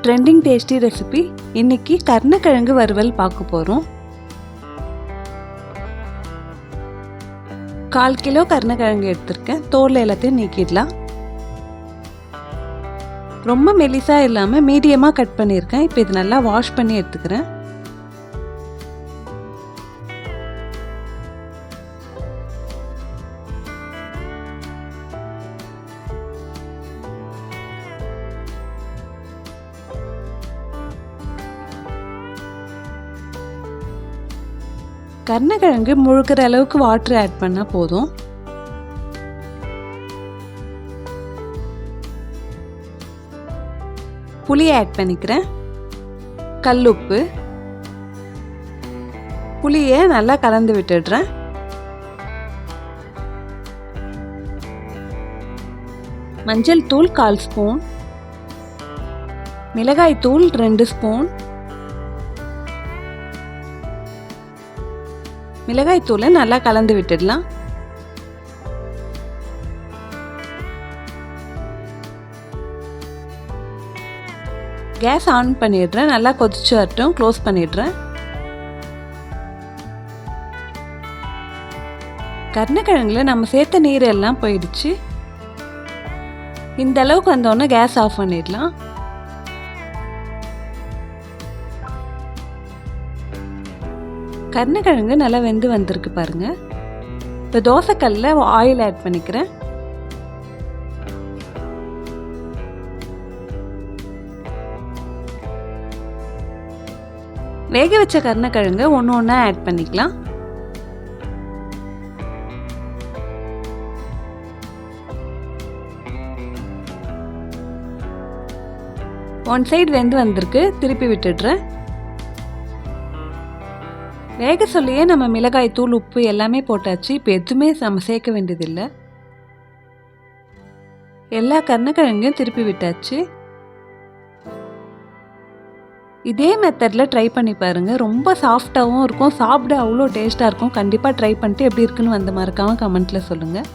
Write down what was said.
Trending tasty recipe. இன்னைக்கு கருணக்கிழங்கு வறுவல் பார்க்க போகிறோம். 1/4 கிலோ கருணக்கிழங்கு எடுத்திருக்கேன். தோல் எல்லாத்தையும் நீக்கிடலாம். ரொம்ப மெலிசாக இல்லாமல் மீடியமாக கட் பண்ணியிருக்கேன். இப்போ இது நல்லா வாஷ் பண்ணி எடுத்துக்கிறேன். கருணக்கிழங்கு முழுக்கிற அளவுக்கு வாட்டர் ஆட் பண்ணால் போதும். புளி ஆட் பண்ணிக்கிறேன். கல்லுப்பு, புளியை நல்லா கலந்து விட்டுடுறேன். மஞ்சள் தூள் 1/4 ஸ்பூன், மிளகாய் தூள் 2 ஸ்பூன். மிளகாய் தூளை நல்லா கலந்து விட்டுடலாம். கேஸ் ஆன் பண்ணிடுறேன். நல்லா கொதிச்சு வரட்டும். க்ளோஸ் பண்ணிடுறேன். கருணக்கிழங்குல நம்ம சேர்த்த நீர் எல்லாம் போயிடுச்சு. இந்த அளவுக்கு வந்தோடனே கேஸ் ஆஃப் பண்ணிடலாம். கருணக்கிழங்கு நல்லா வெந்து வந்திருக்கு பாருங்க. இப்போ தோசைக்கல்ல ஆயில் ஆட் பண்ணிக்கிறேன். வேக வச்ச கருணக்கிழங்கு ஒன்று ஒன்றா ஆட் பண்ணிக்கலாம். ஒன் சைடு வெந்து வந்திருக்கு. திருப்பி விட்டுடுறேன். வேக சொல்லியே நம்ம மிளகாய் தூள், உப்பு எல்லாமே போட்டாச்சு. இப்போ எதுவுமே நம்ம சேர்க்க வேண்டியதில்லை. எல்லா கருணக்கிழங்கையும் திருப்பி விட்டாச்சு. இதே மெத்தடில் ட்ரை பண்ணி பாருங்கள். ரொம்ப சாஃப்டாகவும் இருக்கும். சாப்பிட அவ்வளோ டேஸ்ட்டாக இருக்கும். கண்டிப்பாக ட்ரை பண்ணிட்டு எப்படி இருக்குன்னு வந்து மறக்காமல் கமெண்ட்டில் சொல்லுங்கள்.